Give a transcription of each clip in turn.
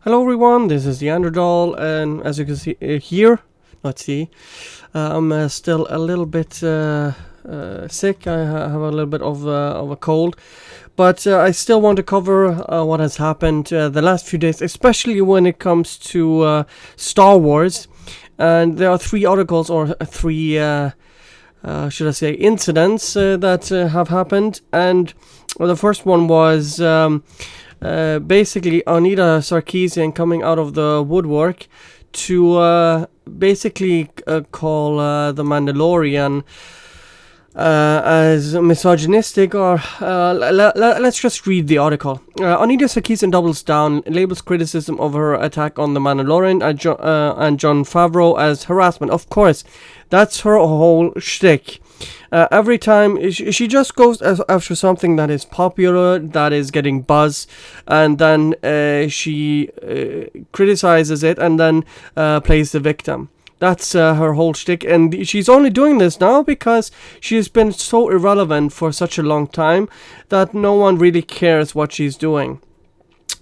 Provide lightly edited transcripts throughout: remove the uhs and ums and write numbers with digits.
Hello everyone, this is the Underdoll, and as you can see I'm still a little bit sick. I have a little bit of a cold, but I still want to cover what has happened the last few days, especially when it comes to Star Wars. And there are three articles, or three, should I say, incidents that have happened. And the first one was basically Anita Sarkeesian coming out of the woodwork to basically call the Mandalorian as misogynistic, or let's just read the article. Anita Sarkeesian doubles down, labels criticism of her attack on the Mandalorian and Jon Favreau as harassment. Of course, that's her whole shtick. Every time she just goes after something that is popular, that is getting buzz, and then she criticizes it and then plays the victim. That's her whole shtick, and she's only doing this now because she has been so irrelevant for such a long time that no one really cares what she's doing.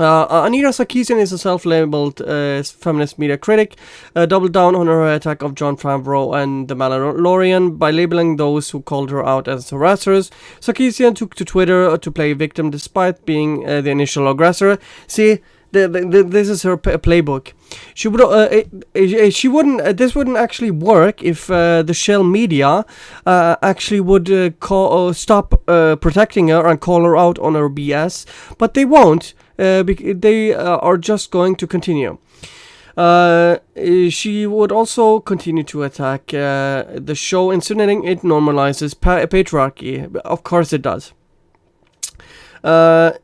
Anita Sarkeesian is a self-labeled feminist media critic, doubled down on her attack of Jon Favreau and the Mandalorian by labeling those who called her out as harassers. Sarkeesian took to Twitter to play victim despite being the initial aggressor. See, this is her playbook. She wouldn't. This wouldn't actually work if the shell media actually would stop protecting her and call her out on her BS, but they won't. They are just going to continue. She would also continue to attack the show, insinuating it normalizes patriarchy. Of course it does. Let's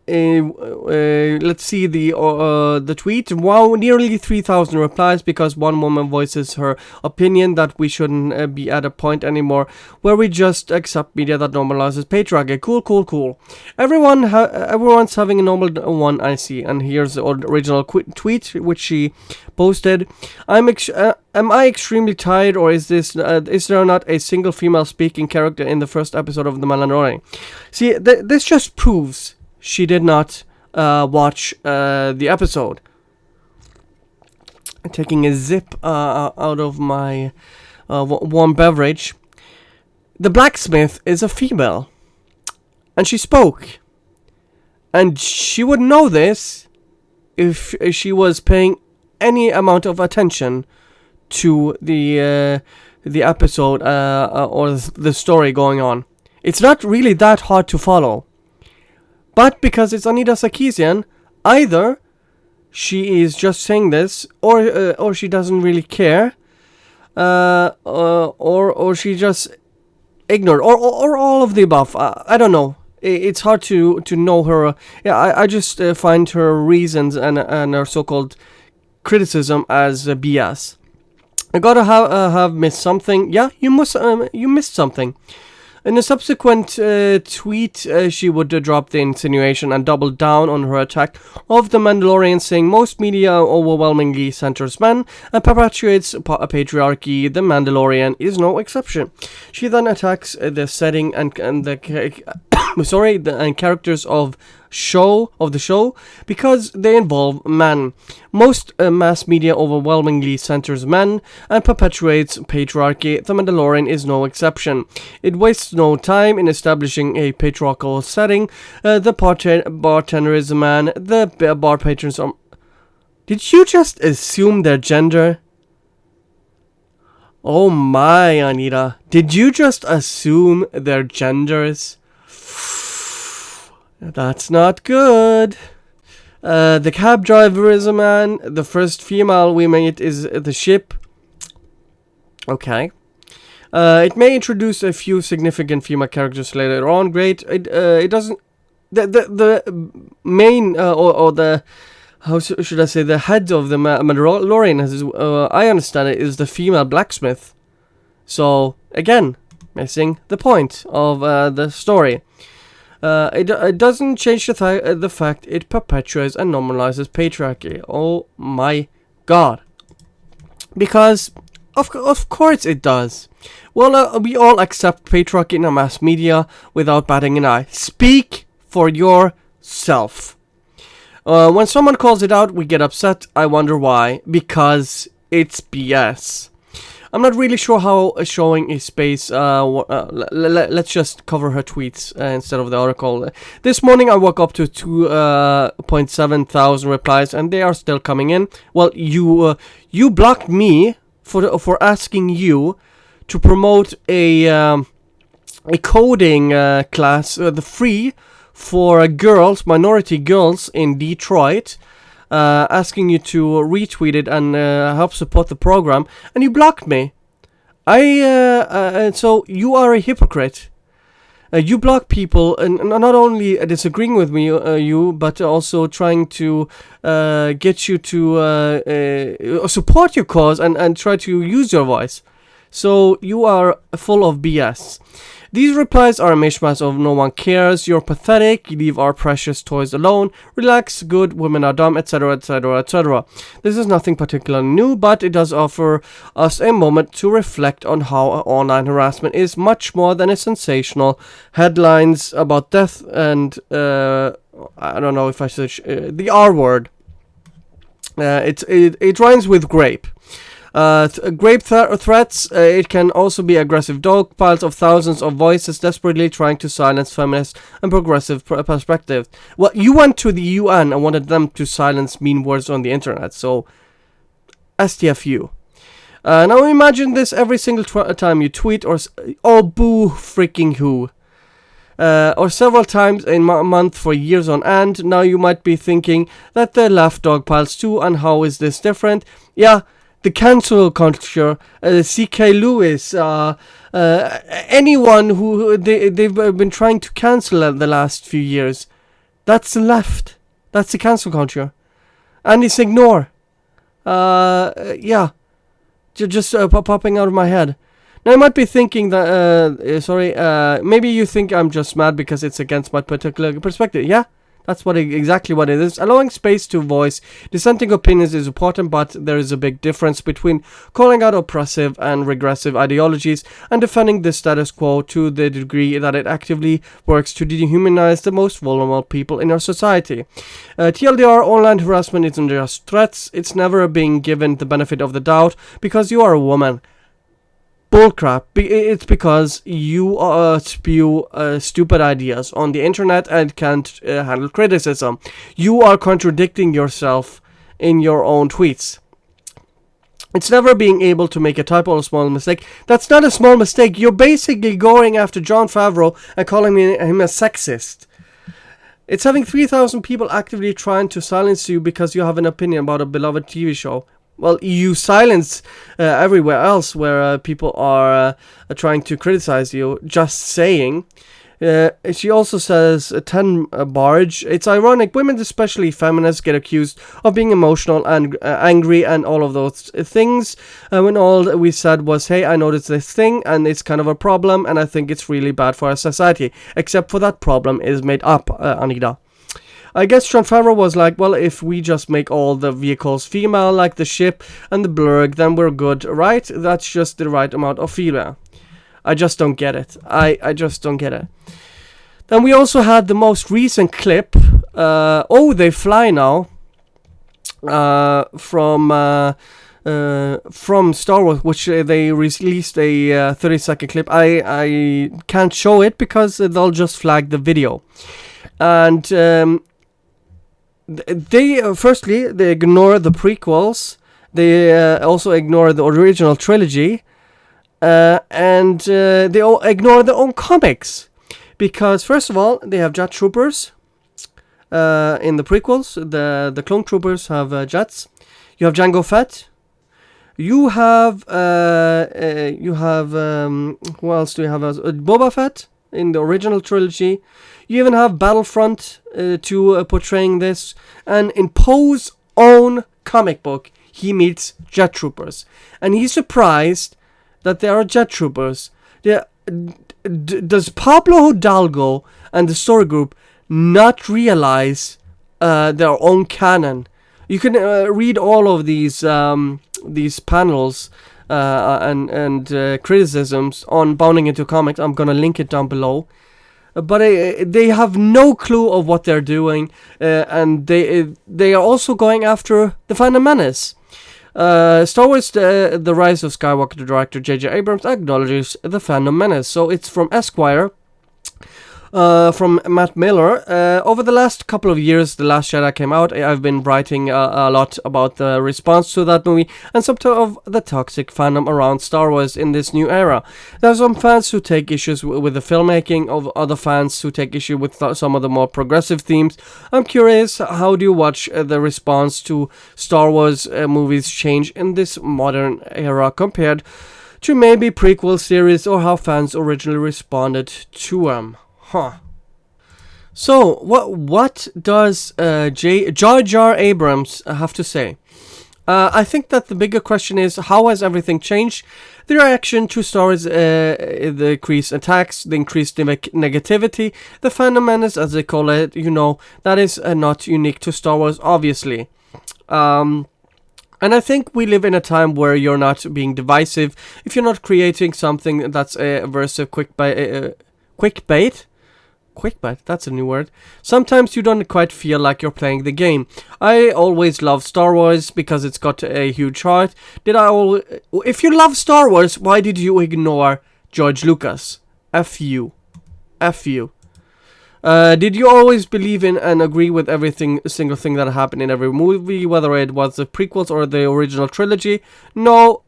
see the tweet. Wow, nearly 3,000 replies because one woman voices her opinion that we shouldn't be at a point anymore where we just accept media that normalizes patriarchy. Cool. Everyone's having a normal one, I see. And here's the original tweet which she posted. Am I extremely tired, or is there not a single female speaking character in the first episode of The Mandalorian? See, this just proves she did not watch the episode. Taking a sip out of my warm beverage. The blacksmith is a female, and she spoke. And she would know this if she was paying any amount of attention to the episode or the story going on. It's not really that hard to follow. But because it's Anita Sarkeesian, either she is just saying this, or she doesn't really care, or she just ignored, or all of the above. I don't know. It's hard to know her. Yeah, I just find her reasons and her so-called criticism as BS. I gotta have missed something. Yeah, you missed something. In a subsequent tweet, she would drop the insinuation and double down on her attack of the Mandalorian, saying most media overwhelmingly centers men and perpetuates patriarchy. The Mandalorian is no exception. She then attacks the setting and the characters of the show because they involve men. Most mass media overwhelmingly centers men and perpetuates patriarchy. The Mandalorian is no exception. It wastes no time in establishing a patriarchal setting. The bartender is a man. The bar patrons are... Did you just assume their gender? Oh my, Anita. Did you just assume their genders? That's not good. The cab driver is a man. The first female we meet is the ship. Okay. It may introduce a few significant female characters later on. Great. It doesn't. The main or the, how should I say, the head of the Mandalorian, as I understand it, is the female blacksmith. So again, missing the point of the story. It doesn't change the fact it perpetuates and normalizes patriarchy. Oh my god. Because, of course it does. Well, we all accept patriarchy in our mass media without batting an eye. Speak for yourself. When someone calls it out, we get upset. I wonder why. Because it's BS. I'm not really sure how showing a space. Let's just cover her tweets instead of the article. This morning I woke up to 2.7 thousand replies, and they are still coming in. Well, you blocked me for asking you to promote a coding class, the free for girls, minority girls in Detroit. Asking you to retweet it and help support the program, and you blocked me. So you are a hypocrite. You block people, and not only disagreeing with me, but also trying to get you to support your cause and try to use your voice. So you are full of BS. These replies are a mishmash of no one cares, you're pathetic, you leave our precious toys alone, relax, good, women are dumb, etc, etc, etc. This is nothing particularly new, but it does offer us a moment to reflect on how online harassment is much more than a sensational headlines about death and, I don't know if I should, the R word. It rhymes with grape. Grape threats, it can also be aggressive dog piles of thousands of voices desperately trying to silence feminist and progressive perspectives. Well, you went to the UN and wanted them to silence mean words on the internet, so STFU. Now imagine this every single time you tweet or boo freaking who. Or several times a month for years on end. Now you might be thinking that they left dog piles too, and how is this different? Yeah. The cancel culture, C.K. Lewis, anyone who they've been trying to cancel the last few years, that's the left. That's the cancel culture. And it's ignore. Just popping out of my head. Now you might be thinking that, maybe you think I'm just mad because it's against my particular perspective. Yeah. That's exactly what it is. Allowing space to voice dissenting opinions is important, but there is a big difference between calling out oppressive and regressive ideologies and defending the status quo to the degree that it actively works to dehumanize the most vulnerable people in our society. TLDR, online harassment isn't just threats, it's never being given the benefit of the doubt because you are a woman. Bullcrap. It's because you spew stupid ideas on the internet and can't handle criticism. You are contradicting yourself in your own tweets. It's never being able to make a typo or a small mistake. That's not a small mistake. You're basically going after Jon Favreau and calling him a sexist. It's having 3,000 people actively trying to silence you because you have an opinion about a beloved TV show. Well, you silence everywhere else where people are trying to criticize you, just saying. She also says, 10 barge. It's ironic, women, especially feminists, get accused of being emotional and angry and all of those things. When all we said was, hey, I noticed this thing and it's kind of a problem and I think it's really bad for our society. Except for that problem is made up, Anita. I guess Jon Favreau was like, well, if we just make all the vehicles female, like the ship and the blurg, then we're good, right? That's just the right amount of female. I just don't get it. I just don't get it. Then we also had the most recent clip. They fly now. From Star Wars, which they released a 30-second clip. I can't show it because they'll just flag the video. And they ignore the prequels. They also ignore the original trilogy, and they all ignore their own comics, because first of all they have jet troopers. In the prequels, the clone troopers have jets. You have Jango Fett. You have who else do you have? Boba Fett in the original trilogy. You even have Battlefront portraying this. And in Poe's own comic book, he meets jet troopers. And he's surprised that there are jet troopers. Does Pablo Hidalgo and the story group not realize their own canon? You can read all of these panels and criticisms on Bounding Into Comics. I'm gonna link it down below. but they have no clue of what they're doing, and they are also going after the Phantom Menace. Star Wars: The Rise of Skywalker, the director J.J. Abrams acknowledges the Phantom Menace. So it's from Esquire. From Matt Miller. Over the last couple of years, The Last Jedi came out. I've been writing a lot about the response to that movie and some of the toxic fandom around Star Wars in this new era. There are some fans who take issues with the filmmaking, of other fans who take issue with some of the more progressive themes. I'm curious, how do you watch the response to Star Wars movies change in this modern era compared to maybe prequel series, or how fans originally responded to them? So, what does Jar Jar Abrams have to say? I think that the bigger question is, how has everything changed? The reaction to Star Wars, the increased attacks, the increased negativity, the Phantom Menace, as they call it, that is not unique to Star Wars, obviously. And I think we live in a time where you're not being divisive if you're not creating something that's aversive, Quickbait, that's a new word. Sometimes you don't quite feel like you're playing the game. I always loved Star Wars because it's got a huge heart. If you love Star Wars, why did you ignore George Lucas? F you. Did you always believe in and agree with single thing that happened in every movie, whether it was the prequels or the original trilogy? No.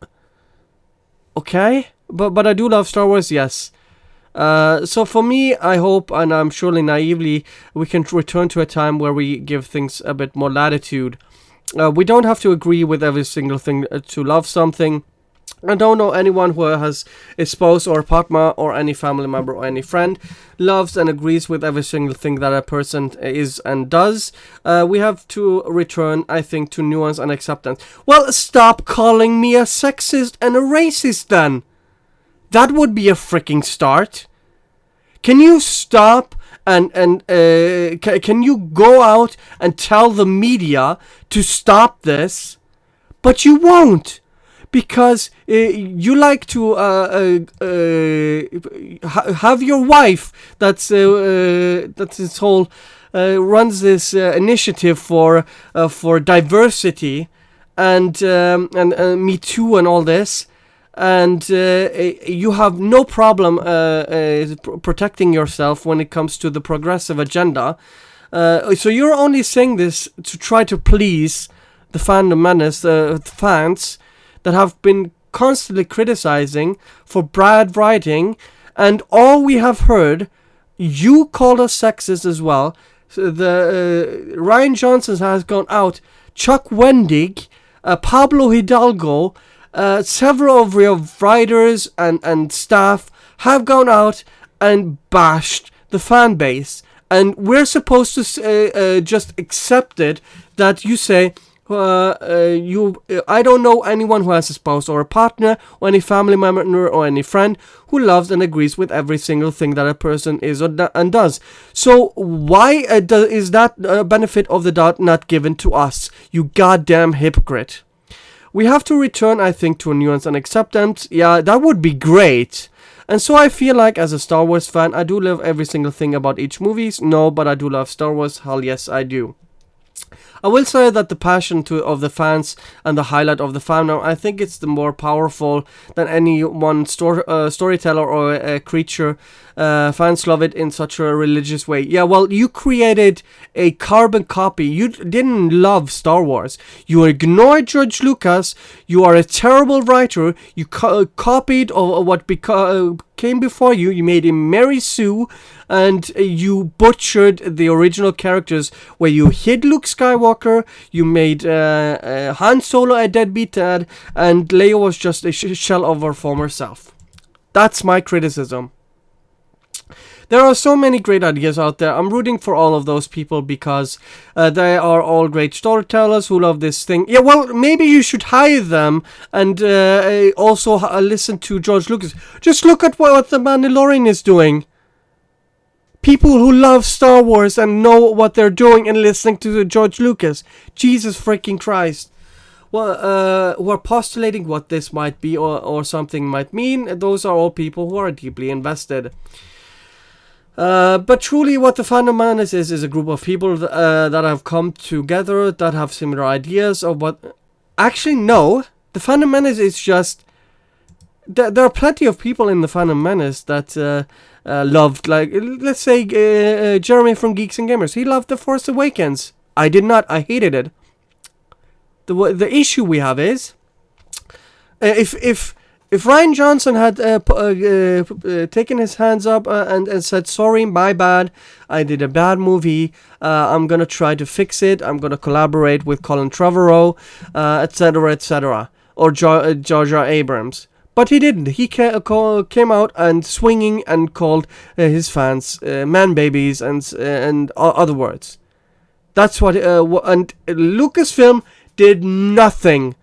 Okay, but I do love Star Wars, yes. So for me, I hope, and I'm surely naively, we can return to a time where we give things a bit more latitude. We don't have to agree with every single thing to love something. I don't know anyone who has a spouse or a partner or any family member or any friend loves and agrees with every single thing that a person is and does. We have to return, I think, to nuance and acceptance. Well, stop calling me a sexist and a racist then. That would be a freaking start. Can you stop and can you go out and tell the media to stop this? But you won't, because you like to have your wife that's this whole runs this initiative for diversity and Me Too and all this. And you have no problem protecting yourself when it comes to the progressive agenda. So you're only saying this to try to please the Fandom Menace, fans that have been constantly criticizing for bad writing. And all we have heard, you called us sexist as well. So Ryan Johnson has gone out, Chuck Wendig, Pablo Hidalgo, several of your writers and staff have gone out and bashed the fan base, and we're supposed to just accept it that you say I don't know anyone who has a spouse or a partner or any family member or any friend who loves and agrees with every single thing that a person is and does. So why is that benefit of the doubt not given to us, you goddamn hypocrite? We have to return, I think, to a nuance and acceptance. Yeah, that would be great. And so I feel like, as a Star Wars fan, I do love every single thing about each movies. No, but I do love Star Wars. Hell yes, I do. I will say that the passion of the fans and the highlight of the fandom, I think it's the more powerful than any one storyteller or a creature. Fans love it in such a religious way. Yeah, well, you created a carbon copy. You didn't love Star Wars. You ignored George Lucas. You are a terrible writer. You copied what came before you. You made him Mary Sue, and you butchered the original characters where you hid Luke Skywalker. You made Han Solo a deadbeat dad, and Leia was just a shell of her former self. That's my criticism. There are so many great ideas out there. I'm rooting for all of those people because they are all great storytellers who love this thing. Yeah, well, maybe you should hire them and also listen to George Lucas. Just look at what The Mandalorian is doing. People who love Star Wars and know what they're doing and listening to George Lucas. Jesus freaking Christ. Well, who are postulating what this might be or something might mean. Those are all people who are deeply invested. But truly what the Fandom Menace is a group of people that have come together, that have similar ideas of what... Actually, no. The Fandom Menace is just... There are plenty of people in the Fandom Menace that loved, like, let's say, Jeremy from Geeks and Gamers. He loved The Force Awakens. I did not. I hated it. The issue we have is... If Ryan Johnson had taken his hands up and said, sorry, my bad, I did a bad movie, I'm going to try to fix it, I'm going to collaborate with Colin Trevorrow, etc., etc., or Jar Jar Abrams. But he didn't. He came out and swinging and called his fans man babies and other words. That's what... and Lucasfilm did nothing.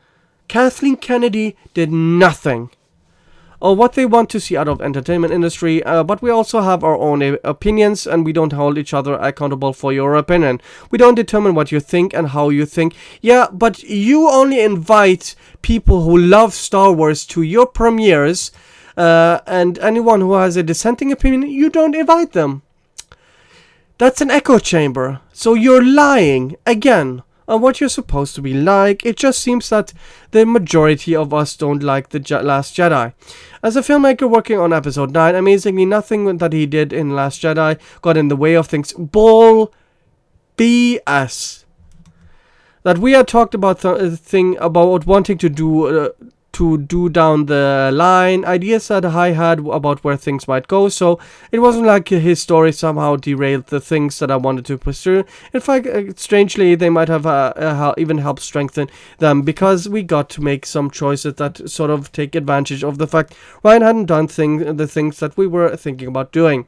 Kathleen Kennedy did nothing. Or what they want to see out of entertainment industry, but we also have our own opinions, and we don't hold each other accountable for your opinion. We don't determine what you think and how you think. Yeah, but you only invite people who love Star Wars to your premieres, and anyone who has a dissenting opinion, you don't invite them. That's an echo chamber. So you're lying again on what you're supposed to be like. It just seems that the majority of us don't like The Last Jedi. As a filmmaker working on episode 9, amazingly nothing that he did in Last Jedi got in the way of things. Bull BS. That we had talked about the thing about wanting to do down the line, ideas that I had about where things might go, so it wasn't like his story somehow derailed the things that I wanted to pursue. In fact, strangely, they might have even helped strengthen them, because we got to make some choices that sort of take advantage of the fact Ryan hadn't done the things that we were thinking about doing.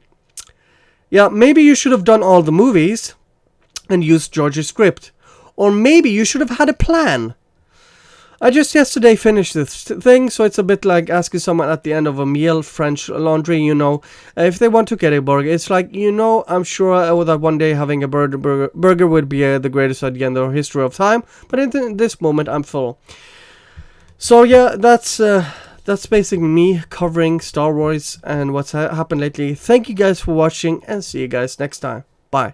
Yeah, maybe you should have done all the movies and used George's script. Or maybe you should have had a plan. I just yesterday finished this thing, so it's a bit like asking someone at the end of a meal, French Laundry, you know, if they want to get a burger. It's like, you know, I'm sure that one day having a burger would be the greatest idea in the history of time, but in this moment I'm full. So yeah, that's basically me covering Star Wars and what's happened lately. Thank you guys for watching, and see you guys next time. Bye.